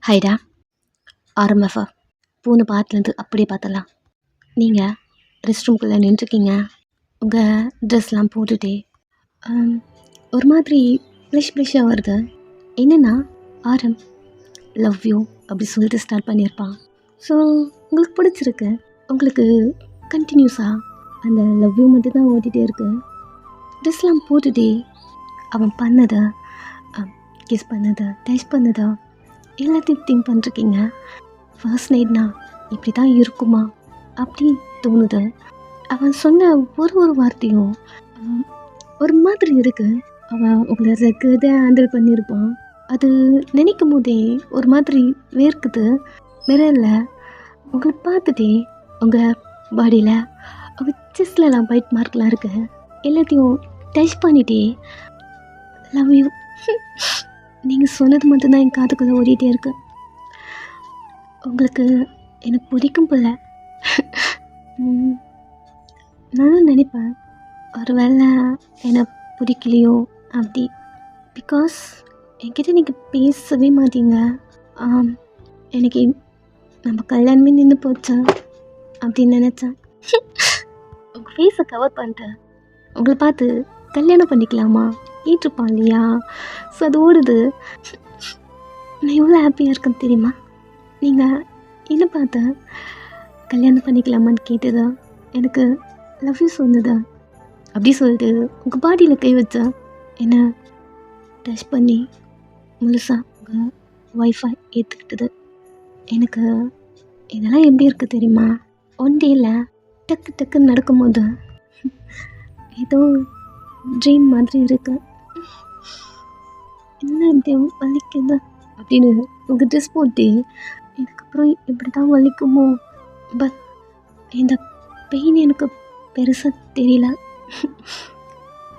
ஹைடா, ஆர்எம்எஃப்ஆ பூனை பாத்துலேருந்து அப்படியே பார்த்தலாம். நீங்கள் ரெஸ்ட் ரூம்குள்ளே நின்றுருக்கீங்க. உங்கள் ட்ரெஸ்லாம் போட்டுட்டே ஒரு மாதிரி ப்ளிஷ்ஷாக வருது. என்னென்னா ஆரம் லவ் யூ அப்படி சொல்லிட்டு ஸ்டார்ட் பண்ணியிருப்பான். ஸோ உங்களுக்கு பிடிச்சிருக்கு, உங்களுக்கு கண்டினியூஸாக அந்த லவ் யூ மட்டும்தான் ஓட்டிகிட்டே இருக்கு. ட்ரெஸ்லாம் போட்டுட்டே அவன் பண்ணதை, கிஸ் பண்ணதை, டச் பண்ணதை எல்லாத்தையும் திங்க் பண்ணிருக்கீங்க. ஃபர்ஸ்ட் நைட்னா இப்படி தான் இருக்குமா அப்படி தோணுது. அவன் சொன்ன ஒரு வார்த்தையும் ஒரு மாதிரி இருக்குது. அவன் உங்களை ரெக்கதை ஹேண்டில் பண்ணியிருப்பான். அது நினைக்கும் போதே ஒரு மாதிரி வேர்க்குது. மிரரில் உங்களை பார்த்துட்டே உங்கள் பாடியில் அவள் செஸ்ட்லலாம் பைட் மார்க்லாம் இருக்குது. எல்லாத்தையும் டச் பண்ணிட்டே லவ் யூ நீங்கள் சொன்னது மட்டும்தான் என் காதுக்குள்ளே ஓடிட்டே இருக்கு. உங்களுக்கு எனக்கு பிடிக்கும் போல. நானும் நினைப்பேன் ஒரு வேளை என்னை பிடிக்கலையோ அப்படி. பிகாஸ் என்கிட்ட நீங்கள் பேசவே மாட்டீங்க. எனக்கு நம்ம கல்யாணமே நின்று போச்சா அப்படின்னு நினச்சேன். உங்கள் ஃபேஸை கவர் பண்ணிட்டேன். உங்களை பார்த்து கல்யாணம் பண்ணிக்கலாமா கேட்டிருப்பான் இல்லையா? ஸோ அது ஓடுது. நான் எவ்வளோ ஹாப்பியாக இருக்கேன் தெரியுமா? நீங்கள் என்ன பார்த்த கல்யாணம் பண்ணிக்கலாமான்னு கேட்டதா, எனக்கு லவ் யூ சொன்னதா அப்படி சொல்லிட்டு உங்கள் பாடியில் கை வச்சா, என்ன டச் பண்ணி முழுசாக உங்கள் ஒய்ஃபை ஏற்றுக்கிட்டது. எனக்கு இதெல்லாம் எப்படி இருக்குது தெரியுமா? ஒன் டேயில் டக்குன்னு நடக்கும்போது ஏதோ ட்ரீம் மாதிரி இருக்கு. என்ன இப்படி வலிக்குது அப்படின்னு உங்கள் ட்ரெஸ் போட்டு இதுக்கப்புறம் இப்படி தான் வலிக்குமோ. பட் இந்த பெயின் எனக்கு பெருசாக தெரியல.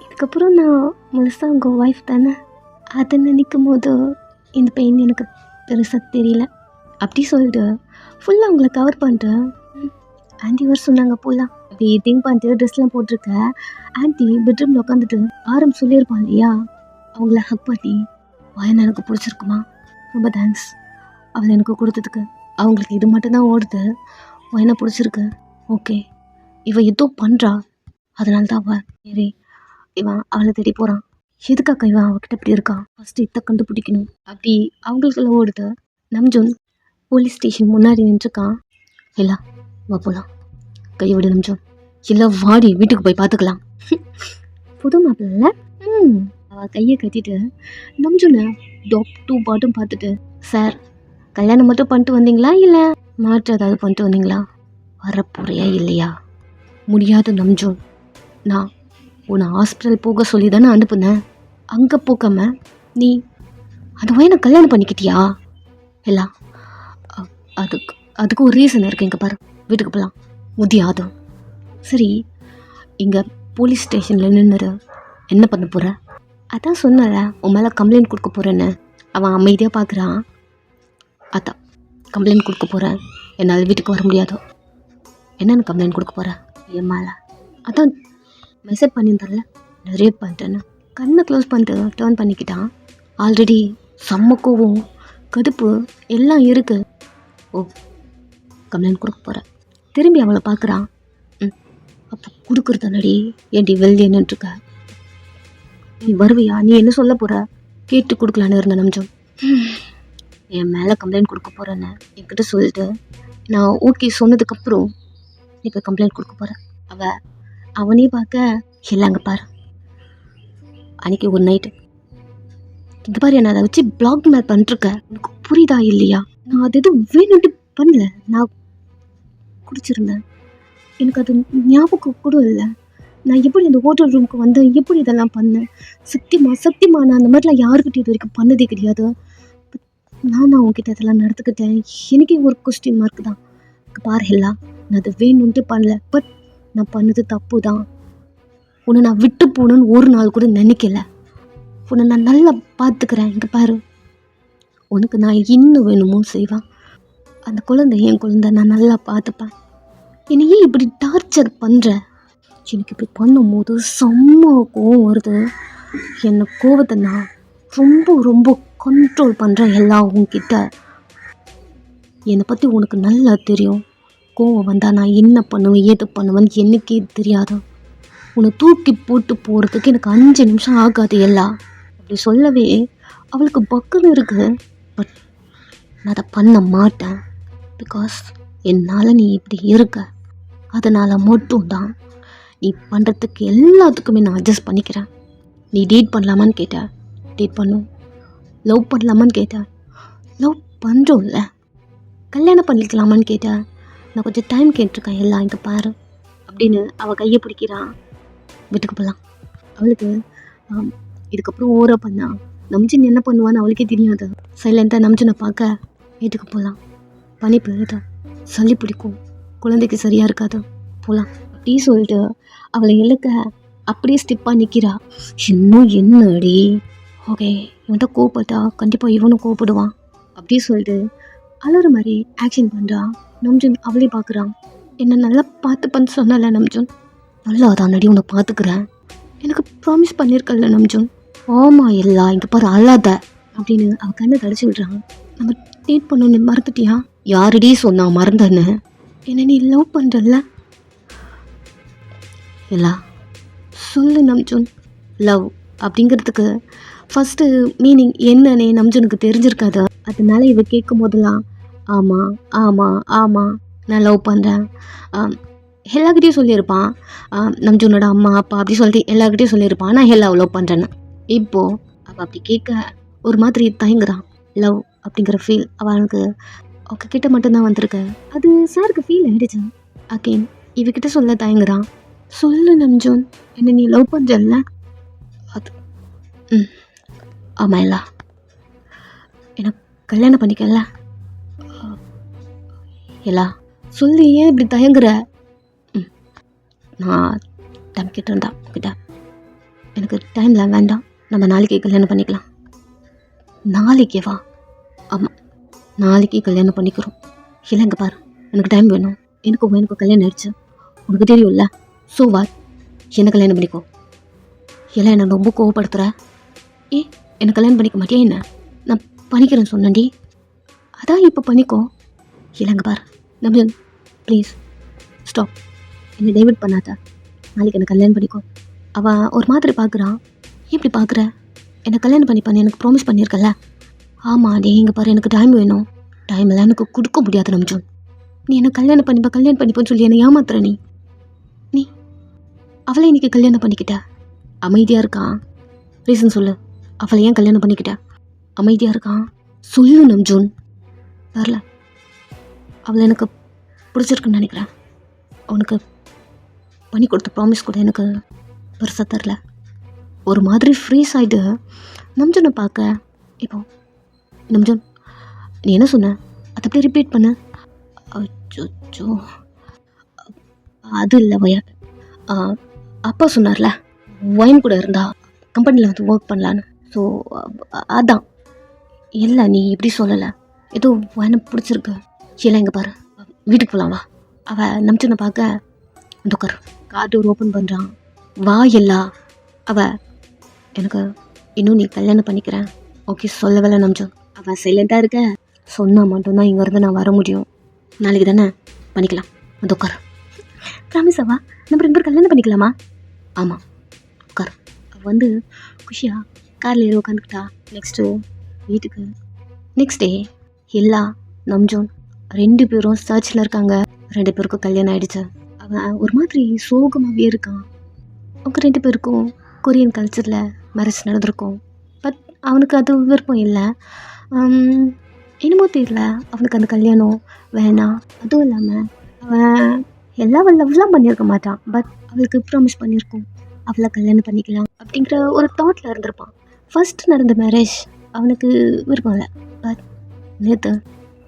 இதுக்கப்புறம் நான் முழுசாக உங்கள் ஒய்ஃப் தானே, அதை நினைக்கும் போது இந்த பெயின் எனக்கு பெருசாக தெரியல அப்படி சொல்லிட்டு ஃபுல்லாக உங்களை கவர் பண்ணிட்டு ஆண்டி வர சொன்னாங்க போகலாம் அப்படி திங்க் பண்ணிட்டு ட்ரெஸ்லாம் போட்டிருக்க. ஆண்டி பெட்ரூமில் உட்காந்துட்டு ஆரம் சொல்லியிருப்பான் இல்லையா, அவங்கள ஹக் பண்ணி வாயனை எனக்கு பிடிச்சிருக்குமா, ரொம்ப தேங்க்ஸ் அவளை எனக்கு கொடுத்ததுக்கு. அவங்களுக்கு இது மட்டும்தான் ஓடுது, வாயனை பிடிச்சிருக்கு. ஓகே, இவன் ஏதோ பண்ணுறா, அதனால தான் அவள் சரி இவன் அவளை தேடி போகிறான். எதுக்காக இவன் அவகிட்ட இப்படி இருக்கான், ஃபஸ்ட்டு இதை கண்டுபிடிக்கணும் அப்படி அவங்களுக்குள்ள ஓடுது. நம்ஜூன் போலீஸ் ஸ்டேஷன் முன்னாடி நின்றுருக்கான். இல்லை வா போகலாம், கையை விடு நம்ஜூன். இல்லை வாடி வீட்டுக்கு போய் பார்த்துக்கலாம். புது மாப்பிள்ள அவள் கையை கட்டிட்டு நம்ஜூனை டாப் டூ பாட்டும் பார்த்துட்டு, சார் கல்யாணம் மட்டும் பண்ணிட்டு வந்தீங்களா இல்லை மாற்று ஏதாவது பண்ணிட்டு வந்தீங்களா, வரப்போறியா இல்லையா? முடியாது நம்ஜூன், நான் உன்னை ஹாஸ்பிட்டல் போக சொல்லி தானே அனுப்புனேன். அங்கே போக்காம நீ அந்த வயனை கல்யாணம் பண்ணிக்கிட்டியா? இல்லை அதுக்கு ஒரு ரீசன் இருக்குது. இங்கே பாரு, வீட்டுக்கு போகலாம். முடியாது. சரி, இங்கே போலீஸ் ஸ்டேஷனில் நின்றுரு, என்ன பண்ண போகிற? அதான் சொன்னல உன் மேலே கம்ப்ளைண்ட் கொடுக்க போகிறேன்னு. அவன் அமைதியாக பார்க்குறான். அதான் கம்ப்ளைண்ட் கொடுக்க போகிறேன், என்னால் வீட்டுக்கு வர முடியாது. என்னென்னு கம்ப்ளைண்ட் கொடுக்க போகிறேன் என் மேலே? அதான் மெசேஜ் பண்ணியிருந்தால நிறைய பண்ணிட்டேன்னு. கண்ணை க்ளோஸ் பண்ணிட்டு டேர்ன் பண்ணிக்கிட்டான். ஆல்ரெடி செம்ம கோவம் கடுப்பு எல்லாம் இருக்குது. ஓ, கம்ப்ளைண்ட் கொடுக்க போகிறேன். திரும்பி அவளை பார்க்குறான். அப்போ கொடுக்குறதானடி ஏன்டி வெளியே நின்றுருக்க? நீ வருவியா? நீ என்ன சொல்ல போகிற? கேட்டு கொடுக்கலான்னு இருந்த நம்ஜூன். என் மேலே கம்ப்ளைண்ட் கொடுக்க போகிறேன்னு என்கிட்ட சொல்லிட்டு நான் ஓகே சொன்னதுக்கப்புறம் நீ இப்போ கம்ப்ளைண்ட் கொடுக்க போகிறேன். அவனே பார்க்க இல்லைங்க பாரு, அன்றைக்கி ஒரு நைட்டு இந்த பாரு என்ன அதை வச்சு பிளாக் மேல் பண்ணிருக்கேன். எனக்கு புரியுதா இல்லையா? நான் அது எதுவும் வேணும்ட்டு பண்ணல, நான் குடிச்சிருந்தேன். எனக்கு அது ஞாபகம் கூட இல்லை. நான் எப்படி அந்த ஹோட்டல் ரூமுக்கு வந்தேன், எப்படி இதெல்லாம் பண்ணேன்? சத்தியமா நான் அந்த மாதிரிலாம் யாருக்கிட்ட இது வரைக்கும் பண்ணதே கிடையாது. நான் உங்ககிட்ட இதெல்லாம் நடந்துக்கிட்டேன். எனக்கே ஒரு கொஸ்டின் மார்க் தான். பாரு இல்லா, நான் அதை வேணும்ட்டு பண்ணல, பட் நான் பண்ணது தப்பு தான். உன்னை நான் விட்டு போகணுன்னு ஒரு நாள் கூட நினைக்கல. உன்னை நான் நல்லா பார்த்துக்கிறேன். இங்கே பாரு, உனக்கு நான் இன்னும் வேணுமோ செய்வேன். அந்த குழந்தை என் குழந்தை, நான் நல்லா பார்த்துப்பேன். என்னையே இப்படி டார்ச்சர் பண்ணுற, எனக்கு இப்படி பண்ணும்போது செம்ம கோவம் வருது. என்னை கோவத்தை நான் ரொம்ப கண்ட்ரோல் பண்ணுறேன் எல்லாம் உங்ககிட்ட. என்னை பற்றி உனக்கு நல்லா தெரியும். கோவம் வந்தால் நான் என்ன பண்ணுவேன் ஏது பண்ணுவேன்னு எனக்கே தெரியாது. உன்னை தூக்கி போட்டு போகிறதுக்கு எனக்கு 5 நிமிஷம் ஆகாது எல்லாம். அப்படி சொல்லவே அவளுக்கு பக்குன்னு இருக்குது. பட் நான் அதை பண்ண மாட்டேன். பிகாஸ் என்னால் நீ இப்படி இருக்க, அதனால் மட்டும்தான் நீ பண்ணுறதுக்கு எல்லாத்துக்குமே நான் அட்ஜஸ்ட் பண்ணிக்கிறேன். நீ டேட் பண்ணலாமான்னு கேட்டேன், டேட் பண்ணும். லவ் பண்ணலாமான்னு கேட்டேன், லவ் பண்ணுறோம்ல. கல்யாணம் பண்ணிக்கலாமான்னு கேட்டேன், நான் கொஞ்சம் டைம் கேட்டிருக்கேன் எல்லாம் இங்கே பாரு அப்படின்னு அவள் கையை பிடிக்கிறான். வீட்டுக்கு போகலாம். அவளுக்கு இதுக்கப்புறம் ஓரா பண்ணா நம்ஜின் என்ன பண்ணுவான்னு அவளுக்கே தெரியாது. சைலண்ட்டாக நம்ஜினை பார்க்க வீட்டுக்கு போகலாம். பனி பெய்யுது, சளி பிடிக்கும், குழந்தைக்கு சரியாக இருக்காது, போகலாம் அப்படி சொல்லிட்டு அவளை இழுக்க அப்படியே ஸ்டிப்பாக நிற்கிறா. இன்னும் என்னடி, ஓகே இவன்கிட்ட கோவப்பட்டா கண்டிப்பாக இவனும் கோவப்படுவான் அப்படி சொல்லிட்டு அழுற மாதிரி ஆக்ஷன் பண்ணுறான். நம்ஜுன் அவளே பார்க்குறான். என்னை நல்லா பார்த்துப்பன்னு சொன்னல நம்ஜுன், நல்லா அதானடி உன்னை பார்த்துக்கிறேன், எனக்கு ப்ராமிஸ் பண்ணியிருக்கல நம்ஜுன். ஆமாம் எல்லாம் இங்கே பாரு அழாத அப்படின்னு அவள் கண்ணை தடிச்சு விடுறான். நம்ம டேட் பண்ணோன்னு மறந்துட்டியா? யாரடி சொன்னா மறந்தன்னு? என்ன நீ லவ் பண்ணுறல்ல? இல்லா சொல்லு நம்ஜுன். லவ் அப்படிங்கிறதுக்கு ஃபஸ்ட்டு மீனிங் என்னன்னே நம்ஜுனுக்கு தெரிஞ்சிருக்காது. அதனால இவ கேட்கும் போதெல்லாம் ஆமாம் ஆமாம் ஆமாம் நான் லவ் பண்ணுறேன் எல்லாக்கிட்டையும் சொல்லியிருப்பான். நம்ஜுனோட அம்மா அப்பா அப்படி சொல்லிட்டு எல்லாக்கிட்டையும் சொல்லியிருப்பான் நான் ஹெல்லாவை லவ் பண்ணுறேன்னு. இப்போது அவள் அப்படி கேட்க ஒரு மாதிரி தயங்குறான். லவ் அப்படிங்கிற ஃபீல் அவனுக்கு அவங்க கிட்ட மட்டும்தான் வந்திருக்கு. அது சாருக்கு ஃபீல் ஆகிடுச்சு. அகெயின் இவகிட்ட சொல்ல தயங்குறான். சொல்லு நம்ஜுன், என்ன நீ லவ் பண்ணுறல்ல? அது ஆமாம் இல்லா எனக்கு கல்யாணம் பண்ணிக்கல. எல்லா சொல்லு, ஏன் இப்படி தயங்குற? நான் டைம் கிட்ட கிட்ட எனக்கு டைமில் வேண்டாம், நம்ம நாளைக்கே கல்யாணம் பண்ணிக்கலாம். நாளைக்கே வா? ஆமாம் நாளைக்கே கல்யாணம் பண்ணிக்கிறோம். இல்லை இங்கே பாரு, எனக்கு டைம் வேணும், எனக்கு கல்யாணம் ஆயிடுச்சு, உனக்கு தெரியும்ல. ஸோ வா, என்ன கல்யாணம் பண்ணிக்கோ. இல்லை என்னை ரொம்ப கோவப்படுத்துகிற. என்னை கல்யாணம் பண்ணிக்க மாட்டியா என்ன? நான் பண்ணிக்கிறேன்னு சொன்னேன்டி, அதான் இப்போ பண்ணிக்கோ. இல்லைங்க பாரு நம்ஜன், ப்ளீஸ் ஸ்டாப், என்னை டைவர்ட் பண்ணாத, நாளைக்கு என்னை கல்யாணம் பண்ணிக்கோ. அவன் ஒரு மாதிரி பார்க்குறான். எப்படி பார்க்குற? என்னை கல்யாணம் பண்ணிப்பான்னு எனக்கு ப்ராமிஸ் பண்ணியிருக்கல. ஆமாம் டே, இங்கே பாரு எனக்கு டைம் வேணும், டைம் எல்லாம் எனக்கு கொடுக்க முடியாது நம்ஜன். நீ என்னை கல்யாணம் பண்ணிப்போன்னு சொல்லி என்னை ஏமாத்துற. நீ அவளை இன்னைக்கு கல்யாணம் பண்ணிக்கிட்ட, அமைதியாக இருக்கான். ரீசன் சொல்லு, அவளை ஏன் கல்யாணம் பண்ணிக்கிட்ட? அமைதியாக இருக்கான், சொல்லு நம்ஜுன். வரல, அவளை எனக்கு பிடிச்சிருக்குன்னு நினைக்கிறேன். அவனுக்கு பண்ணி கொடுத்த ப்ராமிஸ் கூட எனக்கு பெருசாக தரல. ஒரு மாதிரி ஃப்ரீஸ் ஆகிட்டு நம்ஜுனை பார்க்க. இப்போ நம்ஜுன் நீ என்ன சொன்ன? அதை அப்படியே ரிப்பீட் பண்ண. அச்சோ அது இல்லை வயா, அப்பா சொன்னார்ல ஒயின் கூட இருந்தா கம்பெனியில் வந்து ஒர்க் பண்ணலான்னு. ஸோ அதான். இல்லை நீ இப்படி சொல்லலை, ஏதோ ஒயினை பிடிச்சிருக்கு. இல்லை இங்கே பாரு, வீட்டுக்கு போகலாம் வா. அவள் நம்ஜுனை பார்க்க உட்கார். கார் டோர் ஓப்பன் பண்ணுறான். வா எல்லாம். அவள் எனக்கு இன்னும் நீ கல்யாணம் பண்ணிக்கிறேன் ஓகே சொல்லவில்லை நம்ஜுன். அவள் சைலண்ட்டாக இருக்க. சொன்னால் மட்டும்தான் இங்கேருந்து நான் வர முடியும். நாளைக்கு தானே பண்ணிக்கலாம், வந்து உட்கார். ப்ராமிஸாவா? நம்ம 2 பேர் கல்யாணம் பண்ணிக்கலாமா? ஆமாம் உட்கார். அவள் வந்து குஷியா காரில் ஏறி உட்காந்துக்கிட்டா. நெக்ஸ்ட்டு வீட்டுக்கு. நெக்ஸ்ட் டே எல்லா நம்ஜுன் 2 பேரும் சர்ச்சில் இருக்காங்க. 2 பேருக்கும் கல்யாணம் ஆகிடுச்சு. அவன் ஒரு மாதிரி சோகமாகவே இருக்கான். அவங்க 2 பேருக்கும் கொரியன் கல்ச்சரில் மேரேஜ் நடந்திருக்கும். பட் அவனுக்கு அது விருப்பம் இல்லை. என்னமோ தெரியல, அவனுக்கு அந்த கல்யாணம் வேணாம். அதுவும் இல்லாமல் அவன் லவ்லாம் பண்ணியிருக்க மாட்டான். பட் அவளுக்கு ப்ராமிஸ் பண்ணியிருக்கோம், அவளை கல்யாணம் பண்ணிக்கலாம் அப்படிங்கிற ஒரு தாட்டில் இருந்திருப்பான். ஃபர்ஸ்ட் நடந்த மேரேஜ் அவனுக்கு விருப்பம் இல்லை. பட் நேற்று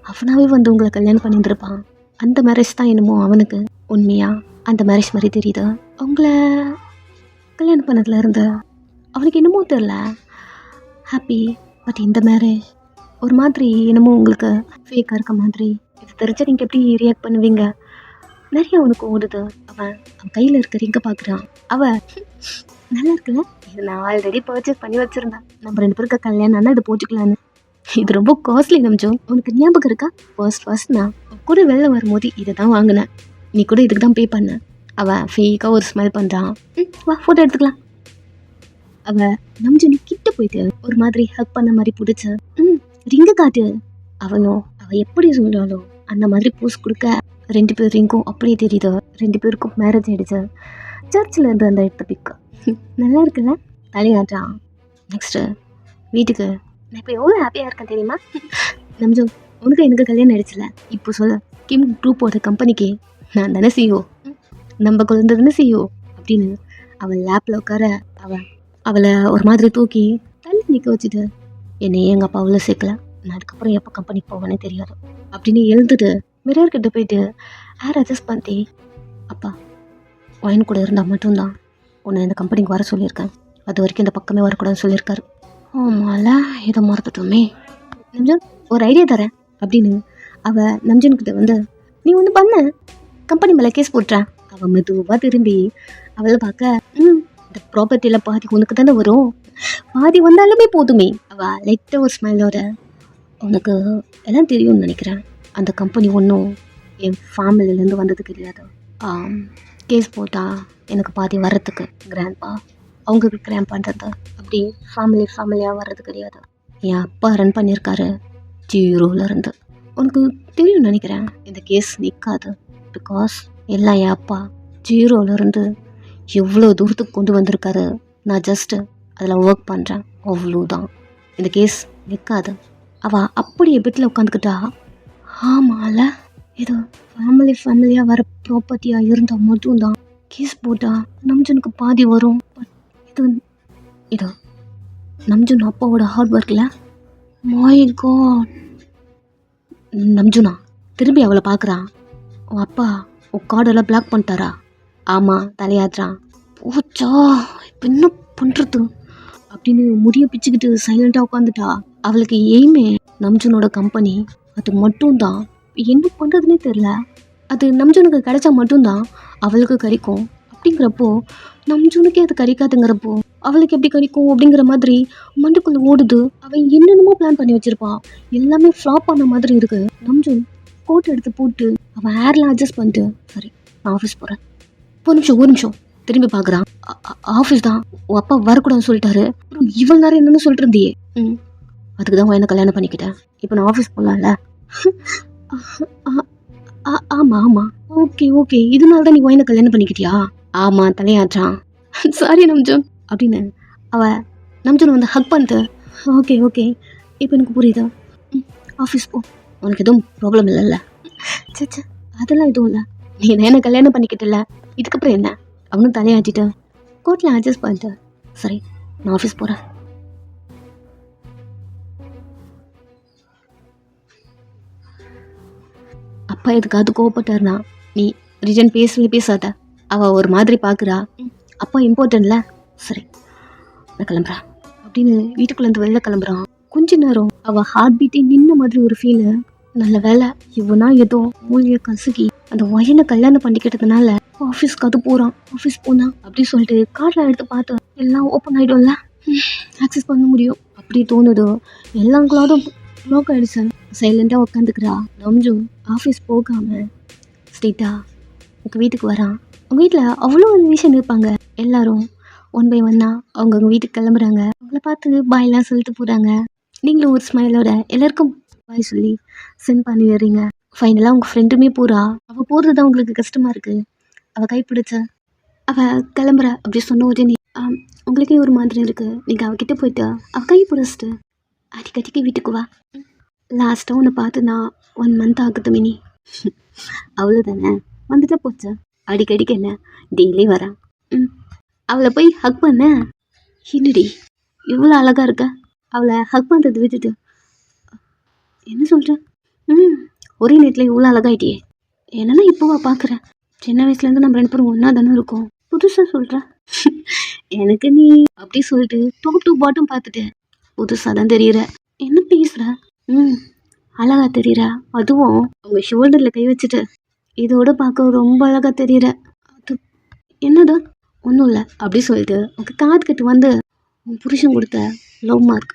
அவனாவே வந்து உங்களை கல்யாணம் பண்ணியிருந்திருப்பான். அந்த மேரேஜ் தான் என்னமோ அவனுக்கு உண்மையாக அந்த மேரேஜ் மாதிரி தெரியுது. அவங்கள கல்யாணம் பண்ணதில் இருந்து அவனுக்கு என்னமோ தெரில ஹாப்பி. பட் இந்த மேரேஜ் ஒரு மாதிரி என்னமோ உங்களுக்கு ஃபேக்காக இருக்க மாதிரி. இது தெரிஞ்சால் நீங்கள் எப்படி ரியாக்ட் பண்ணுவீங்க? நிறைய அவனுக்கு ஓடுது. அவன் கையில் இருக்கிற ரிங்கை பார்க்குறான். அவள் நல்லா இருக்குல்ல, இது நான் ஆல்ரெடி பர்ச்சேஸ் பண்ணி வச்சுருந்தேன், நம்ம 2 பேருக்கு கல்யாணம்னா இது போட்டுக்கலான்னு. இது ரொம்ப காஸ்ட்லி நம்ஜோ. உனக்கு ஞாபகம் இருக்கா? ஃபர்ஸ்ட் நான் கூட வெளில வரும்போது இதை தான் வாங்கினேன். நீ கூட இதுக்கு தான் பே பண்ண. அவன் ஃபேக்காக ஒரு ஸ்மைல் பண்ணுறான். வா ஃபோட்டோ எடுத்துக்கலாம். அவள் நம்ஜுனி கிட்ட போயிட்டு ஒரு மாதிரி ஹக் பண்ண மாதிரி பிடிச்ச ரிங்க காட்டு. அவனும் அவள் எப்படி சொல்கிறாளோ அந்த மாதிரி போஸ் கொடுக்க 2 பேர் ரிங்கும் அப்படியே தெரியுது. 2 பேருக்கும் மேரேஜ் ஆகிடுச்சு. சர்ச்சில் இருந்து அந்த எடுத்த பிக்கு நல்லா இருக்குல்ல? தலையாட்டான். நெக்ஸ்ட்டு வீட்டுக்கு நான் இப்போ எவ்வளோ ஹாப்பியாக இருக்கேன் தெரியுமா? நம்ஜோ உனக்கு எனக்கு கல்யாணம் ஆயிடுச்சுல. இப்போ சொல்ல கிம் குரூப்போட கம்பெனிக்கு நான் தானே சிஇஓ. நம்ம குழந்தை தானே சிஇஓ அப்படின்னு அவள் லேப்பில் உட்கார அவளை ஒரு மாதிரி தூக்கி தள்ளி நிற்க வச்சுட்டு என்னை எங்கள் அப்பா அவ்வளோ சேர்க்கல. நான் அதுக்கப்புறம் எப்போ கம்பெனிக்கு போவேனே தெரியாது அப்படின்னு எழுந்துட்டு மிரர்கிட்ட போயிட்டு ஹேர் அட்ஜஸ்ட் பண்ணி அப்பா ஒயின் கூட இருந்தால் மட்டும்தான் உன்னை இந்த கம்பெனிக்கு வர சொல்லியிருக்கேன். அது வரைக்கும் இந்த பக்கமே வரக்கூடாதுன்னு சொல்லியிருக்காரு. ஆமால இதை மறந்துட்டோமே. நம்ஜன் ஒரு ஐடியா தரேன் அப்படின்னு அவள் நம்ஜன்கிட்ட வந்து நீ ஒன்று பண்ண கம்பெனி மேலே கேஸ் போட்டுறேன். அவள் மெதுவாக திரும்பி அவளை பார்க்க இந்த ப்ராப்பர்ட்டியில் பாதி உனக்கு தானே வரும், பாதி வந்தாலுமே போதுமே. அவள் லைட்டாக ஒரு ஸ்மைலோட உனக்கு எல்லாம் தெரியும்னு நினைக்கிறேன். அந்த கம்பெனி ஒன்றும் என் ஃபேமிலியிலேருந்து வந்தது கிடையாது. கேஸ் போட்டால் எனக்கு பாதி வர்றதுக்கு கிராண்ட்பா அவங்களுக்கு கிராண்ட் பண்ணுறது அப்படி ஃபேமிலியாக வர்றது கிடையாது. என் அப்பா ரன் பண்ணியிருக்காரு 0லேருந்து. உனக்கு தெரியும் நினைக்கிறேன் இந்த கேஸ் நிற்காது. பிகாஸ் எல்லாம் என் அப்பா 0லேருந்து எவ்வளோ தூரத்துக்கு கொண்டு வந்திருக்காரு. நான் ஜஸ்ட்டு அதில் ஒர்க் பண்ணுறேன், அவ்வளோதான். இந்த கேஸ் நிற்காது. அவள் அப்படியே வீட்டில் உட்காந்துக்கிட்டா. ஆமாம்ல இது ஃபேமிலியாக வர ப்ராப்பர்ட்டியாக இருந்தால் மட்டும்தான் கேஸ் போட்டால் நம்ஜனுக்கு பாதி வரும். பட் இது நம்ஜுன் அப்பாவோட ஹார்ட் ஒர்க்கில். My God. நம்ஜுனா திரும்பி அவளை பார்க்குறான். உன் அப்பா உன் கார்டெல்லாம் பிளாக் பண்ணிட்டாரா? ஆமாம் தலையாட்டுறான். போச்சா இப்போ என்ன பண்ணுறது அப்படின்னு முடிய பிச்சுக்கிட்டு சைலண்ட்டாக உட்காந்துட்டா. அவளுக்கு எய்மே நம்ஜுனோட கம்பெனி அது மட்டும்தான். என்ன பண்ணுறதுனே தெரில. அது நம்ஜுனுக்கு கிடைச்சா மட்டும்தான் அவளுக்கு கிடைக்கும். அப்படிங்கிறப்போ நம்ஜுனுக்கே அது கிடைக்காதுங்கிறப்போ அவளுக்கு எப்படி கிடைக்கும் அப்படிங்கிற மாதிரி மண்டுக்குள்ளே ஓடுது. அவன் என்னென்னமோ பிளான் பண்ணி வச்சிருப்பான். எல்லாமே ஃப்ளாப் ஆன மாதிரி இருக்கு. நம்ஜுன் கோட் எடுத்து போட்டு அவன் ஹேர்லாம் அட்ஜஸ்ட் பண்ணிட்டு சரி நான் ஆஃபீஸ் போகிறேன். ஒரு நிமிஷம் திரும்பி பார்க்குறான். ஆஃபீஸ் தான் உன் அப்பா வரக்கூடாதுன்னு சொல்லிட்டாரு. அப்புறம் இவ்வளோ நேரம் என்னன்னு சொல்லிட்டு இருந்தியே. அதுக்கு தான் என்ன கல்யாணம் பண்ணிக்கிட்டேன். இப்போ நான் ஆஃபீஸ் போகலாம்ல? ஆமாம் ஓகே இதனால தான் நீ ஒயினை கல்யாணம் பண்ணிக்கிட்டியா? ஆமாம் தலையாட்டான். சாரி நம்ஜுன் அப்படின்னு அவள் நம்ஜுன் வந்து ஹக் பண்ணிட்டு ஓகே இப்போ எனக்கு புரியுதா. ஆஃபீஸ் போ, உனக்கு எதுவும் ப்ராப்ளம் இல்லைல்ல? சே அதெல்லாம் எதுவும் இல்லை. நீ என்ன கல்யாணம் பண்ணிக்கிட்டல, இதுக்கப்புறம் என்ன? அவனும் தலையாட்டிட்டு கோட்டில் அட்ஜஸ்ட் பண்ணிட்டு சரி நான் ஆஃபீஸ் போகிறேன். அப்பா எதுக்காவது கோவப்பட்டாருனா நீ ரிஜன் பேசாத. அவள் ஒரு மாதிரி பார்க்குறா. அப்பா இம்பார்ட்டன்ட்ல. சரி நான் கிளம்புறேன் அப்படின்னு வீட்டுக்குள்ளேருந்து வெளில கிளம்புறான். கொஞ்ச நேரம் அவள் ஹார்ட் பீட்டே நின்ன மாதிரி ஒரு ஃபீலு. நல்ல வேலை இவனா ஏதோ மூலியை கசுகி அந்த ஒயனை கல்யாணம் பண்ணிக்கிட்டதுனால ஆஃபீஸ்க்கு அது போகிறான். ஆஃபீஸ் போனா அப்படின்னு சொல்லிட்டு கார்டில் எடுத்து பார்த்து எல்லாம் ஓப்பன் ஆகிடும்ல, ஆக்சஸ் பண்ண முடியும் அப்படி தோணுதோ. எல்லாம் கிளாடும் ப்ளாக் ஆகிடுச்சு. சைலண்டாக உட்காந்துக்கிறா. நம்ஜுன் ஆஃபீஸ் போகாமல் ஸ்ட்ரெயிட்டாக உங்கள் வீட்டுக்கு வரான். உங்கள் வீட்டில் அவ்வளோ ரிலேஷன் இருப்பாங்க. எல்லாரும் 1 by 1 அவங்க வீட்டுக்கு கிளம்புறாங்க. அவங்கள பார்த்து பாய்லாம் சொல்லிட்டு போகிறாங்க. நீங்களும் ஒரு ஸ்மைலோட எல்லாருக்கும் பாய் சொல்லி சென்ட் பண்ணி வர்றீங்க. ஃபைனலாக உங்கள் ஃப்ரெண்டுமே போகிறா. அவள் போகிறது தான் உங்களுக்கு கஷ்டமாக இருக்குது. அவள் கைப்பிடிச்ச அவள் கிளம்புறா அப்படி சொன்ன உடனே உங்களுக்கே ஒரு மாதிரி இருக்குது. நீங்கள் அவகிட்ட போயிட்டு அவள் கை பிடிச்சிட்டு அடிக்கடிக்கு வீட்டுக்கு வா. லாஸ்ட்டாக உன்னை பார்த்து நான் 1 month ஆகுது மினி. அவ்வளோதானே, வந்துட்டு போச்சு. அடிக்கடிக்கு என்ன டெய்லி வரேன். அவளை போய் ஹக் பண்ண. என்னடி இவ்வளோ அழகாக இருக்க. அவளை ஹக் பண்ணுறது விட்டுட்டு என்ன சொல்கிறேன்? ஒரே நேரத்தில் இவ்வளோ அழகாயிட்டியே. என்னன்னா இப்போவா பார்க்குறேன்? சின்ன வயசுலேருந்து நம்ம 2 பேரும் ஒன்றா தானே இருக்கோம். புதுசாக சொல்கிறேன். எனக்கு நீ அப்படி சொல்லிட்டு டாப் டு பாட்டம் பார்த்துட்டு புதுசாக தான் தெரியுற. என்ன பேசுகிற? அழகா தெரியுற. அதுவும் அவங்க ஷோல்டரில் கை வச்சுட்டு இதோட பார்க்க ரொம்ப அழகாக தெரியுற. அது என்னது? ஒன்றும் இல்லை அப்படி சொல்லிட்டு உங்கள் காது கட்டு வந்து உன் புருஷன் கொடுத்த லவ் மார்க்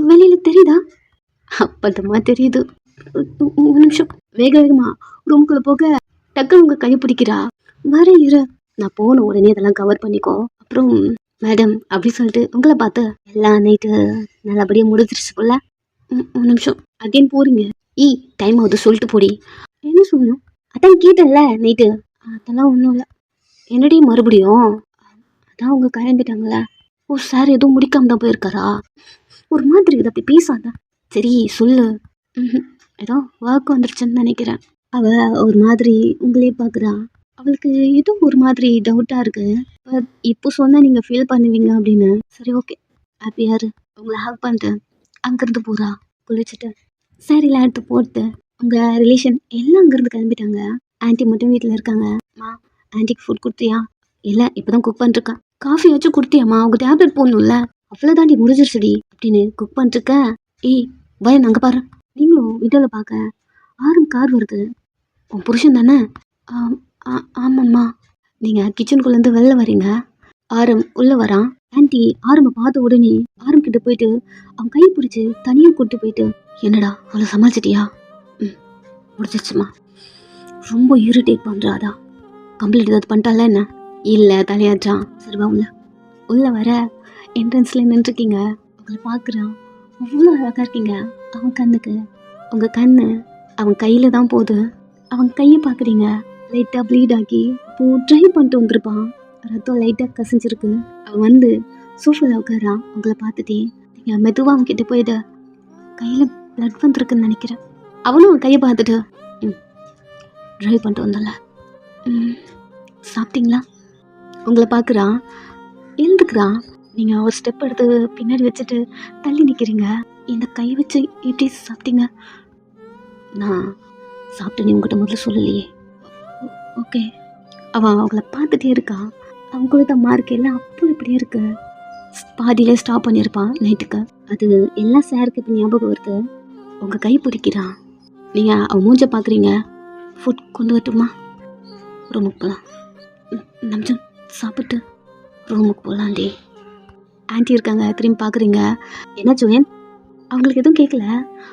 வெளியில் தெரியுதா? அப்பதமா தெரியுது. ஒரு நிமிஷம். வேக வேகமா ரூம்குள்ள போக டக்கு உங்க கை பிடிக்கிறா. வர இரு, நான் போன உடனே அதெல்லாம் கவர் பண்ணிக்கோ. அப்புறம் மேடம் அப்படி சொல்லிட்டு உங்களை பார்த்து எல்லாம் நைட்டு நல்லபடியாக முடிஞ்சிருச்சு போல. ஒரு நிமிஷம். அகைன் போறீங்க. டைம் ஆகுது சொல்லிட்டு போடி. என்ன சொல்லணும்? அதான் கேட்டேன்ல நைட்டு. அதெல்லாம் ஒன்றும் இல்லை. என்னடி மறுபடியும்? அதான் அவங்க கிளம்பிட்டாங்களே. ஓ சார் எதுவும் முடிக்காம தான் போயிருக்காரா? ஒரு மாதிரி இது அப்படி பேசாத. சரி சொல்லு. ஏதோ ஒர்க் வந்துருச்சுன்னு நினைக்கிறேன். அவ ஒரு மாதிரி உங்களே பார்க்குறா. அவளுக்கு ஏதோ ஒரு மாதிரி டவுட்டாக இருக்கு. பட் இப்போ சொன்னால் நீங்கள் ஃபீல் பண்ணுவீங்க அப்படின்னு. சரி ஓகே, ஹாப்பியாரு. உங்களை ஹாக் பண்ணிட்டு அங்கேருந்து போகிறா. குளிச்சுட்டு சாரிலாம் எடுத்து போட்டு உங்கள் ரிலேஷன் எல்லாம் அங்கேருந்து கிளம்பிட்டாங்க. ஆன்ட்டி மட்டும் வீட்டில் இருக்காங்க. ஆன்ட்டிக்கு ஃபுட் கொடுத்தியா? இல்லை இப்போ தான் குக் பண்ணிருக்கேன். காஃபி வச்சு கொடுத்தியாம்மா? அவங்க டேப்லெட் போடணும்ல. அவ்வளோதாண்டி முடிஞ்சிருச்சுடி அப்படின்னு குக் பண்ணிருக்க. வயன் அங்கே பாரு. நீங்களும் விண்டோவில் பார்க்க ஆரம் கார் வருது. உன் புருஷன் தானே? ஆமாம்மா. நீங்கள் கிச்சனுக்குள்ளேருந்து வெளில வரீங்க. ஆரம் உள்ளே வரான். ஆன்ட்டி ஆரம்பை பார்த்த உடனே ஆரம் கிட்ட போயிட்டு அவன் கை பிடிச்சி தனியாக கூப்பிட்டு போயிட்டு, என்னடா அவளை சமாளிச்சிட்டியா? முடிச்சிருச்சுமா. ரொம்ப இரிட்டேட் பண்ணுறாதா? கம்ப்ளீட் ஏதாவது பண்ணிட்டால என்ன? இல்லை தலையாச்சான். சரிவா உள்ள வர என்ட்ரன்ஸில் நின்றுருக்கீங்க. அவங்கள பார்க்குறான். அவ்வளோ அழகாக இருக்கீங்க. அவன் கண்ணுக்கு உங்கள் கண்ணு அவன் கையில் தான் போகுது. அவன் கையை பார்க்குறீங்க. லைட்டாக ப்ளீட் ஆகி இப்போது ட்ரை பண்ணிட்டு வந்திருப்பான். ரத்தம் லைட்டாக கசிஞ்சிருக்கு. அவன் சோஃபாவில் உட்காரான். உங்களை பார்த்துட்டே நீங்கள் மெதுவாக அவன் கிட்டே போயிட்டு கையில் ப்ளட் வந்துருக்குன்னு நினைக்கிறேன். அவனும் அவன் கையை பார்த்துட்டு ட்ரை பண்ணிட்டு வந்தல. சாப்பிட்டீங்களா? உங்களை பார்க்குறான். எழுந்துக்கிறான். நீங்கள் ஒரு ஸ்டெப் எடுத்து பின்னாடி வச்சுட்டு தள்ளி நிற்கிறீங்க. இந்த கை வச்சு எப்படி சாப்பிட்டீங்க? நான் சாப்பிட்டு நீ உங்கள்கிட்ட முதல்ல சொல்லலையே. ஓகே. அவன் அவங்கள பார்த்துட்டே இருக்கான். அவங்க கொடுத்த மார்க் எல்லாம் அப்போ இப்படியே இருக்கு. பாதியிலே ஸ்டாப் பண்ணியிருப்பான் நைட்டுக்கு. அது எல்லாம் சாருக்கு இப்போ ஞாபகம் வருது. உங்கள் கை பிடிக்கிறான். நீங்கள் அவன் மூஞ்ச பார்க்குறீங்க. ஃபுட் கொண்டு வரட்டுமா? ரூமுக்கு போகலாம். நம்ஜன் சாப்பிட்டு ரூமுக்கு போகலாண்டி. ஆன்ட்டி இருக்காங்க. திரும்பி பார்க்குறீங்க. என்ன ஜோயன்? அவங்களுக்கு எதுவும் கேட்கல.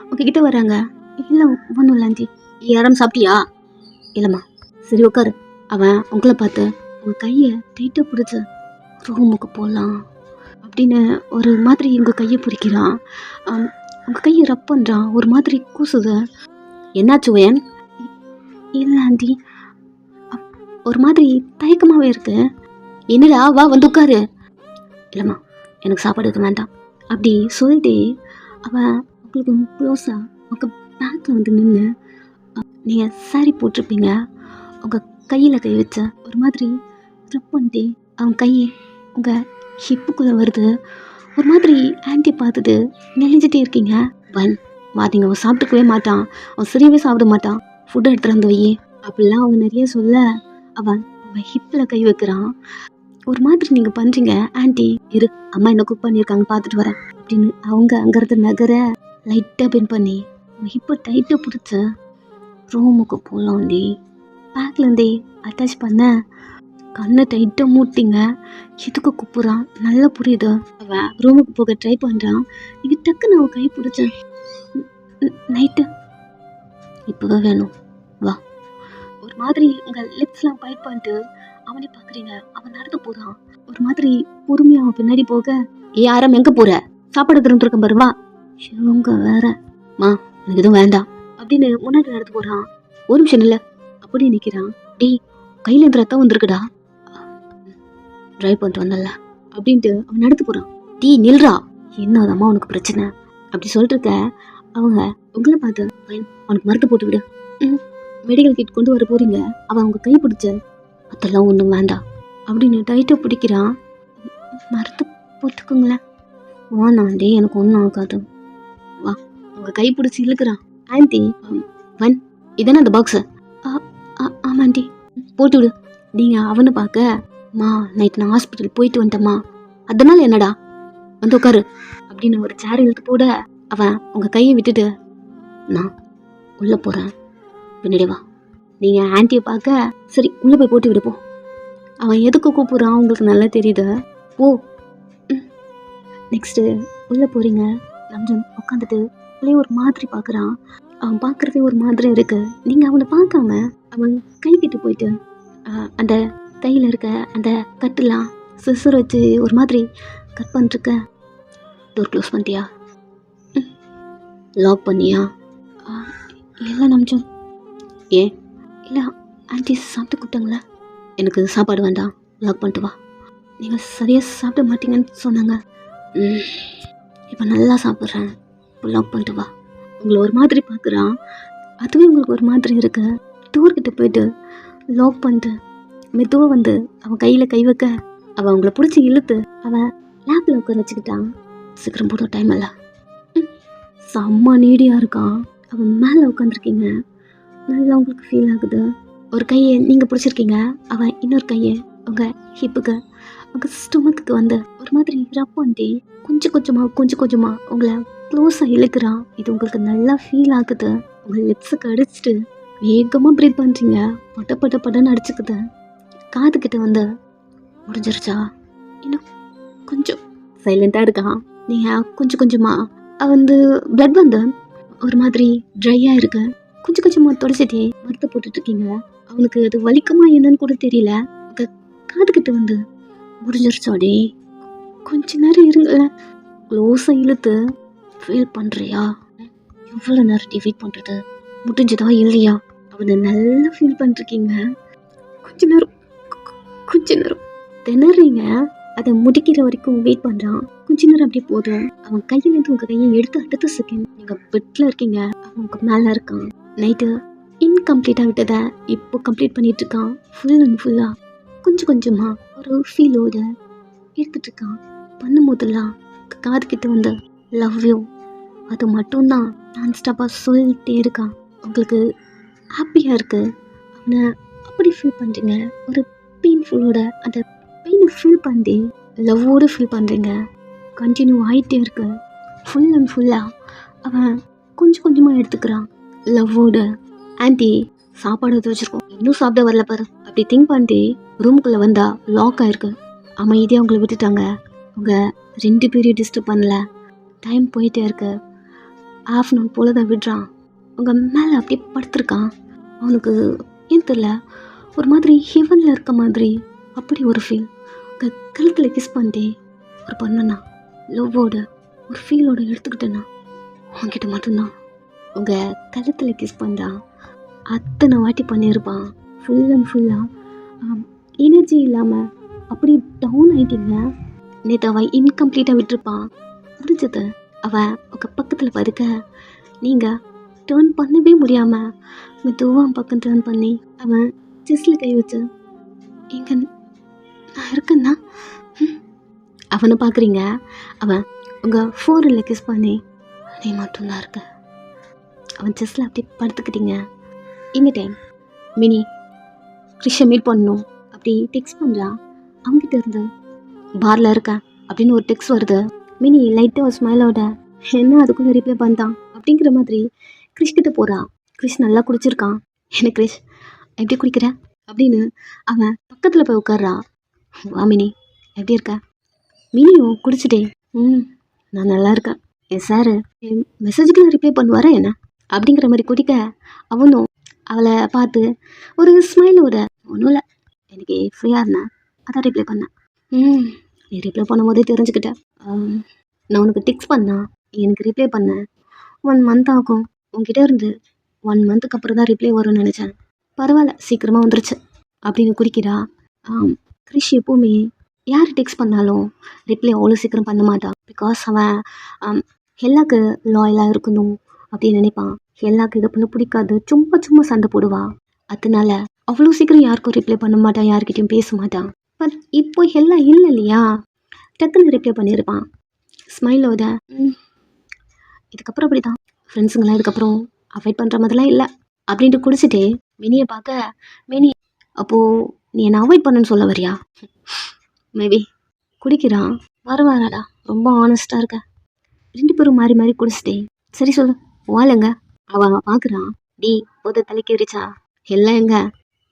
உங்ககிட்ட வராங்க. இல்லை ஒன்றும் இல்லை ஆன்ட்டி. யாரும் சாப்பிட்டியா? இல்லைம்மா. சரி உட்காரு. அவன் உங்களை பார்த்து உங்கள் கையை டைட்டாக பிடிச்சி ரூமுக்கு போகலாம் அப்படின்னு ஒரு மாதிரி உங்கள் கையை பிடிக்கிறான். உங்கள் கையை ரப் பண்ணுறான். ஒரு மாதிரி கூசுது. என்னாச்சு ஜோயன்? இல்லை ஆண்டி, ஒரு மாதிரி தயக்கமாகவே இருக்கு. என்னடா வா வந்து உட்காரு. இல்லைம்மா எனக்கு சாப்பாடு எதுவும் வேண்டாம் அப்படி சொல்லிட்டு அவன் உங்களுக்கு க்ளோஸாக உங்கள் பேக்கில் வந்து நின்று நீங்கள் சாரி போட்டிருப்பீங்க. உங்கள் கையில் கை வச்ச ஒரு மாதிரி ரப் பண்ணிட்டு அவன் கையை உங்கள் ஹிப்புக்குள்ளே வருது. ஒரு மாதிரி ஆன்ட்டி பார்த்துட்டு நெளிஞ்சிட்டே இருக்கீங்க. வாதிங்க அவன் சாப்பிட்டுக்கவே மாட்டான். அவன் சரியாகவே சாப்பிட மாட்டான். ஃபுட்டை எடுத்துகிட்டு வந்து வையே அப்படிலாம் அவங்க நிறைய சொல்ல அவன் ஹிப்பில் கை வைக்கிறான். ஒரு மாதிரி நீங்கள் பண்ணுறீங்க. ஆன்ட்டி இரு, அம்மா என்ன குக் பண்ணியிருக்காங்க பார்த்துட்டு வரேன் அப்படின்னு அவங்க அங்கேருந்து நகர லைட்டாக பின் பண்ணி ஹிப்பை டைட்டாக பிடிச்ச ரூமுக்கு போகலாண்டி. பேக்லேருந்தே அட்டாச் பண்ண கண்ணை டைட்டாக மூட்டிங்க. எதுக்கு கூப்பிட்றான் நல்லா புரியுது. அவன் ரூமுக்கு போக ட்ரை பண்ணுறான். நீங்கள் டக்குன்னு அவன் கை பிடிச்சேன். நைட்டு இப்போவே வேணும் வா. ஒரு மாதிரி உங்கள் லிப்ஸ்லாம் பைட் பண்ணிட்டு அவனே பார்க்குறீங்க. அவன் நடந்து போகிறான். ஒரு மாதிரி பொறுமையாக அவன் பின்னாடி போக, யாரும் எங்கே போகிற? சாப்பாடு திரும்பிருக்கேன் பாரு வா. இவங்க வேற மா எனக்கு எதுவும் வேண்டாம் அப்படின்னு முன்னாடி நடந்து போகிறான். ஒரு நிமிஷம் இல்லை அப்படியே நிற்கிறான். கையில் இருந்து ரத்தம் வந்திருக்குடா. ட்ரை பண்ணிட்டு வந்தல அப்படின்ட்டு அவன் நடந்து போகிறான். நில்றா. என்னதாம்மா உனக்கு பிரச்சனை அப்படி சொல்லிட்டு இருக்க. அவங்க உங்களை பார்த்து அவனுக்கு மருந்து போட்டு விடு. மெடிக்கல் கிட் கொண்டு வர போறீங்க. அவன் அவங்க கை பிடிச்ச அதெல்லாம் ஒன்றும் வேண்டாம் அப்படின்னு டைட்டாக பிடிக்கிறான். மருந்து போட்டுக்கோங்களேன். வானாண்டி எனக்கு ஒன்றும் ஆகாது வா. அவங்க கை பிடிச்சி இழுக்கிறான். ஆன்ட்டி இதானே அந்த பாக்ஸு? ஆமாண்டி போட்டு விடு. நீங்கள் அவனை பார்க்க நைட் நான் ஹாஸ்பிட்டல் போயிட்டு வந்துட்டேம்மா. அதனால என்னடா வந்து உட்காரு அப்படின்னு ஒரு சேர் இழுத்து போட அவன் உங்கள் கையை விட்டுட்டு நான் உள்ளே போகிறேன் பின்னாடி வா. நீங்கள் ஆன்ட்டியை பார்க்க சரி உள்ளே போய் போட்டு விடுப்போம். அவன் எதுக்கு கூப்பிட்றான் உங்களுக்கு நல்லா தெரியுது. ஓ நெக்ஸ்ட்டு உள்ளே போகிறீங்க. நம்ஜன் உட்காந்துட்டு அவளே ஒரு மாதிரி பார்க்குறான். அவன் பார்க்குறதே ஒரு மாதிரி இருக்கு. நீங்கள் அவனை பார்க்காம அவன் கை கிட்ட போயிட்டு அந்த கையில் இருக்க அந்த கட்டுலாம் சிசர் வச்சு ஒரு மாதிரி கட் பண்ணிருக்க. டோர் க்ளோஸ் பண்ணிட்டியா? லாக் பண்ணியா? இல்லை நம்பிச்சோம். ஏன்? இல்லை ஆன்ட்டி சாப்பிட்டு கூப்பிட்டாங்களே. எனக்கு சாப்பாடு வேண்டாம், லாக் பண்ணிட்டு வா. நீங்கள் சரியாக சாப்பிட மாட்டீங்கன்னு சொன்னாங்க. இப்போ நல்லா சாப்பிட்றேன், இப்போ லாக் பண்ணிட்டு வா. உங்களை ஒரு மாதிரி பார்க்குறான். அதுவே உங்களுக்கு ஒரு மாதிரி இருக்கு. டோர்கிட்ட போயிட்டு லாக் பண்ணிட்டு மெதுவாக வந்து அவன் கையில் கை வைக்க அவன் உங்களை பிடிச்சி இழுத்து அவன் லேப்பில் உட்கார வச்சுக்கிட்டான். சீக்கிரம் போட டைம் இல்லை. செம்ம நீடியாக இருக்கான். அவன் மேலே உட்காந்துருக்கீங்க. நல்லா உங்களுக்கு ஃபீல் ஆகுது. ஒரு கையை நீங்கள் பிடிச்சிருக்கீங்க, அவன் இன்னொரு கையை உங்கள் ஹிப்புக்கு உங்கள் ஸ்டொமக்கு வந்து ஒரு மாதிரி ரப் பண்ணி கொஞ்சம் கொஞ்சமாக உங்களை க்ளோஸாக இழுக்கிறான். இது உங்களுக்கு நல்லா ஃபீல் ஆகுது. உங்கள் லிப்ஸுக்கு அடிச்சுட்டு வேகமாக ப்ரீத் பண்ணுறீங்க. படன்னு அடிச்சுக்குது. காதுகிட்ட வந்து முடிஞ்சிருச்சா? இன்னும் கொஞ்சம் சைலண்ட்டாக இருக்கான். நீங்கள் கொஞ்சமாக வந்து பிளட் வந்து ஒரு மாதிரி ட்ரையாக இருக்கு. கொஞ்சமாக தொடச்சிட்டே மருத்து போட்டுட்ருக்கீங்க. அவனுக்கு அது வலிக்குமா என்னன்னு கூட தெரியல. காதுகிட்ட வந்து முடிஞ்சிருச்சாடே, கொஞ்ச நேரம் இருங்கல. க்ளோஸாக இழுத்து ஃபீல் பண்ணுறியா? எவ்வளோ நேரம் வெயிட் பண்ணுறது? முடிஞ்சதா இல்லையா? அவனை நல்லா ஃபீல் பண்ணிருக்கீங்க. கொஞ்ச நேரம் திணறீங்க. அதை முடிக்கிற வரைக்கும் வெயிட் பண்ணுறான். கொஞ்ச நேரம் அப்படியே போதும். அவன் கையிலேருந்து உங்கள் கையை எடுத்து அடுத்த செகண்ட் நீங்கள் பெட்டில் இருக்கீங்க. அவன் உங்கள் மேலே இருக்கான். நைட்டு இன்கம்ப்ளீட்டாக விட்டதை இப்போ கம்ப்ளீட் பண்ணிட்டு இருக்கான். ஃபுல் அண்ட் ஃபுல்லாக கொஞ்சமாக ஒரு ஃபீலோட எடுத்துட்டு இருக்கான். பண்ணும்போதெல்லாம் காதுகிட்ட வந்து லவ் யூ அது மட்டும்தான் நான் ஸ்டாப்பாக சொல்லிட்டே இருக்கான். உங்களுக்கு ஹாப்பியாக இருக்குது. அவனை அப்படி ஃபீல் பண்ணுறீங்க. ஒரு பெயின்ஃபுல்லோட அந்த பெயினை ஃபீல் பண்ணி லவ்வோடு ஃபீல் பண்ணுறீங்க. கண்டினியூ ஆகிட்டே இருக்கு. ஃபுல் அண்ட் ஃபுல்லாக அவன் கொஞ்சமாக எடுத்துக்கிறான் லவ்வோடு. ஆன்ட்டி சாப்பாடு எடுத்து வச்சுருக்கோம், இன்னும் சாப்பிட வரல பாரு. அப்படி திங்க் பண்ணிட்டு ரூமுக்குள்ளே வந்தால் லாக் ஆகிருக்கு. அமைதியாக அவங்கள விட்டுட்டாங்க. அவங்க 2 பேரையும் டிஸ்டர்ப் பண்ணல. டைம் போயிட்டே இருக்கு. ஆஃப்டர்நூன் போல தான் விடுறான். அவங்க மேலே அப்படியே படுத்துருக்கான். அவனுக்கு ஏன் தெரியல, ஒரு மாதிரி ஹெவனில் இருக்க மாதிரி அப்படி ஒரு ஃபீல். கழுத்தில் கிஸ் பண்ணிட்டே ஒரு பண்ணனா லவ்வோட ஒரு ஃபீலோட எடுத்துக்கிட்டேன்னா அவன்கிட்ட மட்டும்தான். உங்கள் கழுத்தில் கிஸ் பண்ணுறான். அத்தனை வாட்டி பண்ணியிருப்பான். ஃபுல் அண்ட் ஃபுல்லாக எனர்ஜி இல்லாமல் அப்படி டவுன் ஆகிட்டீங்க. நேற்று அவன் இன்கம்ப்ளீட்டாக விட்டுருப்பான். முடிஞ்சது அவன் உங்கள் பக்கத்தில் படுக்க நீங்கள் டேர்ன் பண்ணவே முடியாமல் மெதுவாக பக்கம் டேர்ன் பண்ணி அவன் செஸ்ஸில் கை வச்சு எங்கே நான் இருக்கேன்னா அவனை பார்க்குறீங்க. அவன் உங்கள் ஃபோரில் கிஸ் பண்ணி நீ மட்டும்தான் இருக்க. அவன் செஸ்ஸில் அப்படி படுத்துக்கிட்டீங்க. இந்த டைம் மினி கிறிஷை மீட் பண்ணணும் அப்படி டெக்ஸ்ட் பண்ணுறான். அவங்ககிட்ட இருந்து பாரில் இருக்கேன் அப்படின்னு ஒரு டெக்ஸ்ட் வருது. மினி லைட்டாக ஒரு ஸ்மைலோட என்ன அதுக்குள்ளே ரிப்ளை பண்ணிட்டான் அப்படிங்கிற மாதிரி கிறிஷ்கிட்ட போகிறா. கிறிஷ் நல்லா குடிச்சிருக்கான். என்ன கிறிஷ் எப்படி குடிக்கிற அப்படின்னு அவன் பக்கத்தில் போய் உட்கார்றா. வா மினி எப்படி இருக்க? மினியும் குடிச்சிட்டே நான் நல்லா இருக்கேன். என் சாரு என் மெசேஜுக்கெல்லாம் ரிப்ளை பண்ணுவாரா என்ன அப்படிங்கிற மாதிரி குடிக்க அவனும் அவளை பார்த்து ஒரு ஸ்மைலோட ஒன்றும் இல்லை எனக்கு ஃப்ரீயாக இருந்தேன் அதான் ரிப்ளை பண்ணேன். நீ ரிப்ளை பண்ணும்போதே தெரிஞ்சுக்கிட்டேன். நான் உனக்கு டெக்ஸ்ட் பண்ணேன், எனக்கு ரிப்ளை பண்ணேன். 1 மந்த் ஆகும். உங்ககிட்ட இருந்து 1 மந்த்துக்கு அப்புறம் தான் ரிப்ளை வரும்னு நினச்சேன். பரவாயில்ல சீக்கிரமாக வந்துருச்சு அப்படின்னு குடிக்கிறா. கிறிஷ் எப்போவுமே யார் டெக்ஸ்ட் பண்ணாலும் ரிப்ளை அவ்வளோ சீக்கிரம் பண்ண மாட்டான். பிகாஸ் அவன் எல்லாக்கு லாயலாக இருக்கணும் அப்படின்னு நினைப்பான். எல்லாக்கு இதை பண்ண பிடிக்காது. சும்மா சண்டை போடுவான். அதனால அவ்வளோ சீக்கிரம் யாருக்கும் ரிப்ளை பண்ண மாட்டான், யார்கிட்டையும் பேச மாட்டான். பட் இப்போ எல்லாம் இல்லை இல்லையா, டக்குன்னு ரிப்ளை பண்ணியிருப்பான் ஸ்மைலோட. இதுக்கப்புறம் அப்படி தான் ஃப்ரெண்ட்ஸுங்களாம் இதுக்கப்புறம் அவாய்ட் பண்ணுற மாதிரிலாம் இல்லை அப்படின்ட்டு குடிச்சிட்டு மினியை பார்க்க மினி அப்போது நீ என்னை அவாய்ட் பண்ணுன்னு சொல்ல வரியா? மேபி குடிக்கிறான். வரவாராடா ரொம்ப ஆனஸ்ட்டாக இருக்க. 2 பேரும் மாறி குடிச்சிட்டே சரி சொல்லு வாழங்க. அவன் பார்க்குறான். டி போத தலைக்கு ரீச்சா எல்லாம் எங்க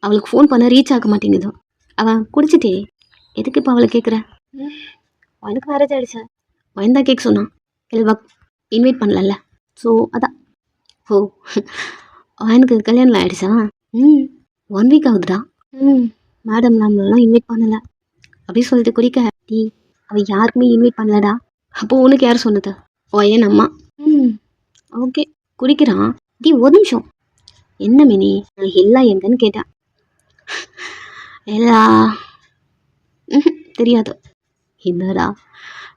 அவளுக்கு ஃபோன் பண்ண ரீச் ஆக மாட்டேங்குது. அவன் குடிச்சிட்டே எதுக்கு இப்போ அவளை கேட்குற? அவனுக்கு மேரேஜ் ஆகிடுச்சா? அவன் தான் கேட்க சொன்னான். எல்வா இன்வைட் பண்ணலல்ல ஸோ அதான். ஓ எனக்கு கல்யாணம் ஆயிடுச்சா? ம் 1 வீக் ஆகுதுடா. ம் மேடம் நம்மளெல்லாம் இன்வைட் பண்ணலை அப்படி சொல்லிட்டு குடிக்க டீ அவள் யாருக்குமே இன்வைட் பண்ணலடா. அப்போ உனக்கு யார் சொன்னது? என் அம்மா. ம் ஓகே குடிக்கிறான். டீ ஒரு நிமிஷம். என்ன மினி நான் எல்லா எங்கன்னு கேட்டேன். எல்லா தெரியாது. என்னடா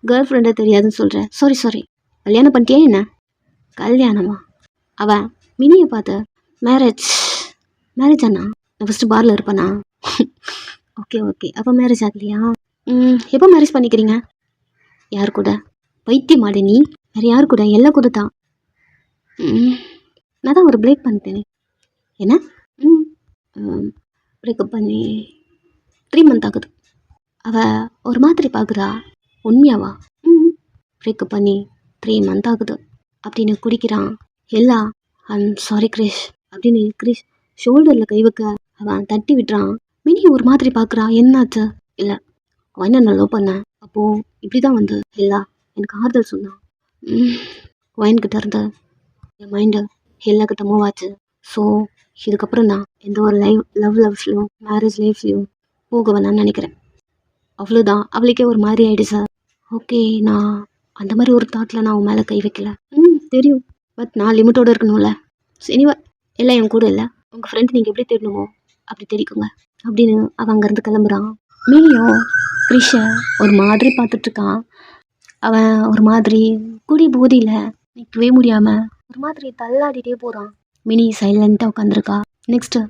கேர்ள் ஃப்ரெண்டை தெரியாதுன்னு சொல்கிறேன். சாரி கல்யாணம் பண்ணிட்டியா என்ன? கல்யாணமா? அவன் மினியை பார்த்து மேரேஜ் அண்ணா நான் ஃபஸ்ட்டு பாரில் இருப்பேனா? ஓகே அப்போ மேரேஜ் ஆகலையா? எப்போ மேரேஜ் பண்ணிக்கிறீங்க? யார் கூட? பைத்தியம் மாடு நீ. வேறு யார் கூட? எல்லாம் கூட தான். நான் தான் ஒரு பிரேக் பண்ணிட்டேனே. என்ன? பிரேக்கப் பண்ணி 3 மந்த் ஆகுது. அவள் ஒரு மாதிரி பார்க்குறா. உண்மையாவா? பிரேக்கப் பண்ணி 3 மந்த் ஆகுது அப்படின்னு குடிக்கிறான். எல்லாம் சாரி கிரிஷ் அப்படின்னு கிரிஷ் ஷோல்டரில் கை வைக்க அவன் தட்டி விட்டுறான். மினி ஒரு மாதிரி பார்க்குறா. என்னாச்சு? இல்லை அவன் என்ன நான் லவ் பண்ணேன். அப்போது இப்படி தான் வந்து எல்லா எனக்கு ஆறுதல் சொன்னான். ஒயின்கிட்ட இருந்து என் மைண்டு எல்லாக்கிட்ட மூவ் ஆச்சு. ஸோ இதுக்கப்புறம் நான் எந்த ஒரு லவ் லைஃப்லையும் மேரேஜ் லைஃப்லையும் போக வேணான்னு நினைக்கிறேன். அவ்வளோதான். அவளுக்கே ஒரு மாதிரி ஆயிடுச்சு. ஓகே நான் அந்த மாதிரி ஒரு தாட்டில் நான் அவன் மேலே கை வைக்கல. தெரியும். பட் நான் லிமிட்டோடு இருக்கணும்ல. எனிவே எல்லாம் என் கூட இல்லை. உங்கள் ஃப்ரெண்ட் நீங்கள் எப்படி தேடணுமோ அப்படி தேடிக்கோங்க அப்படின்னு அவன் அங்கேருந்து கிளம்புறான். மீனியும் கிரிஷை ஒரு மாதிரி பார்த்துட்ருக்கான். அவன் ஒரு மாதிரி குடி போதியில் நிற்கவே முடியாமல் ஒரு மாதிரி தள்ளாடிட்டே போகிறான். மினி சைலண்ட்டாக உட்காந்துருக்கா. நெக்ஸ்ட்டு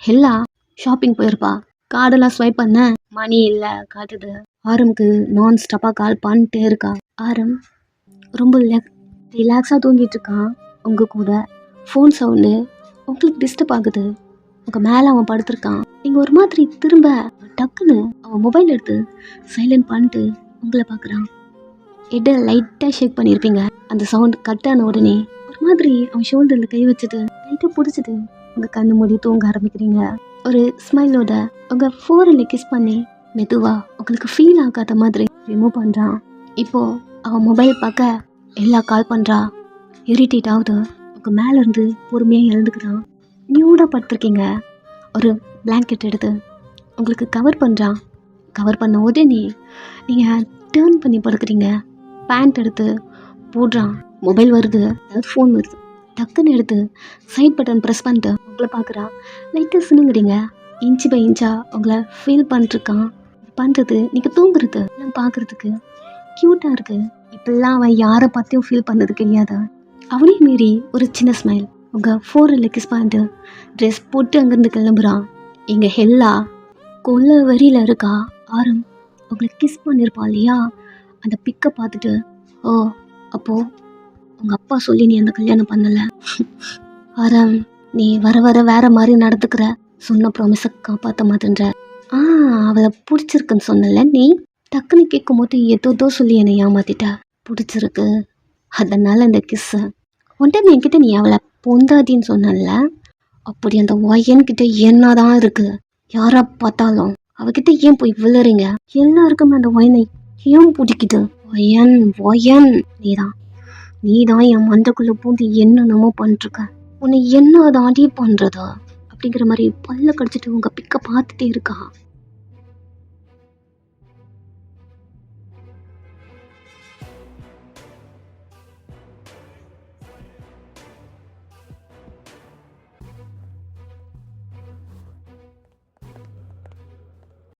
எல்லா ஷாப்பிங் போயிருப்பா. கார்டெல்லாம் ஸ்வைப் பண்ண மணி இல்லை காட்டுது. ஆரம்க்கு நான் ஸ்டாப்பாக கால் பண்ணிட்டே இருக்கா. ஆரம் ரொம்ப ரிலாக்ஸாக தூங்கிட்டு இருக்கான். உங்கள் கூட ஃபோன் சவுண்டு உங்களுக்கு டிஸ்டர்ப் ஆகுது. உங்கள் மேலே அவன் படுத்திருக்கான். நீங்கள் ஒரு மாதிரி திரும்ப டக்குன்னு அவன் மொபைல் எடுத்து சைலண்ட் பண்ணிட்டு உங்களை பார்க்குறான். ஹெட்டை லைட்டாக ஷேக் பண்ணியிருப்பீங்க. அந்த சவுண்ட் கட் ஆன உடனே ஒரு மாதிரி அவன் ஷோல்டரில் கை வச்சுட்டு லைட்டாக பிடிச்சிட்டு உங்கள் கண்ணு மூடி தூங்க ஆரம்பிக்கிறீங்க. ஒரு ஸ்மைலோட உங்கள் ஃபோரில் கிஸ் பண்ணி மெதுவாக உங்களுக்கு ஃபீல் ஆகாத மாதிரி ரிமூவ் பண்ணுறான். இப்போது அவன் மொபைல் பார்க்க எல்லா கால் பண்ணுறா. இரிட்டேட் ஆகுது. உங்கள் மேலேருந்து பொறுமையாக எழுந்துக்கிறான். நியூடாக படுத்துருக்கீங்க. ஒரு பிளாங்கெட் எடுத்து உங்களுக்கு கவர் பண்ணுறான். கவர் பண்ண உடனே நீங்கள் டேர்ன் பண்ணி படுக்கிறீங்க. பேண்ட் எடுத்து போடுறான். மொபைல் வருது, அதாவது ஃபோன் வருது. டக்குன்னு எடுத்து சைட் பட்டன் ப்ரெஸ் பண்ணிட்டு உங்களை பார்க்குறான். லைட்டாக சினுங்கிறீங்க. இன்ச்சு பை இன்ச்சாக உங்களை ஃபீல் பண்ணிட்டுருக்கான். பண்ணுறது நீங்கள் தூங்குறது எல்லாம் பார்க்குறதுக்கு க்யூட்டாக இருக்குது. இப்பெல்லாம் அவன் யாரை பார்த்தியும் ஃபீல் பண்ணது கிடையாது. அவனையும் மீறி ஒரு சின்ன ஸ்மைல். உங்கள் ஃபோரில் கிஸ் பண்ணிட்டு ட்ரெஸ் போட்டு அங்கேருந்து கிளம்புறான். இங்கே ஹெல்லா கொல்ல வரியில் இருக்கா. ஆரம் உங்களை கிஸ் பண்ணியிருப்பான் இல்லையா? அந்த பிக்கை பார்த்துட்டு அப்போது உங்கள் அப்பா சொல்லி நீ அந்த கல்யாணம் பண்ணலை. ஆரம் நீ வர வர வேற மாதிரி நடந்துக்கிற. சொன்ன ப்ராமிஸை காப்பாற்ற மாட்டேன்ற. அவளை பிடிச்சிருக்குன்னு சொன்னல நீ. டக்குன்னு கேட்கும் போது ஏதோ சொல்லி என்னை ஏமாத்திட்ட. பிடிச்சிருக்கு அதனால் இந்த கிஸ்ஸு. ஒன் டைம் என்கிட்ட நீ அவளை பொந்தாதின்னு சொன்னல. அப்படி அந்த ஒயன்கிட்ட என்னதான் இருக்குது? யாரா பார்த்தாலும் அவகிட்ட ஏன் போய் விழுறீங்க? எல்லாருக்குமே அந்த ஒயனை ஏன் பிடிக்குது? ஒயன் நீதான் என் மண்டைக்குள்ளே பூந்து என்னென்னமோ பண்ணிருக்க. உன்னை என்ன தாண்டி பண்ணுறதா அப்படிங்கிற மாதிரி பல்ல கடிச்சிட்டு உங்கள் பிக்கை பார்த்துட்டே இருக்கா.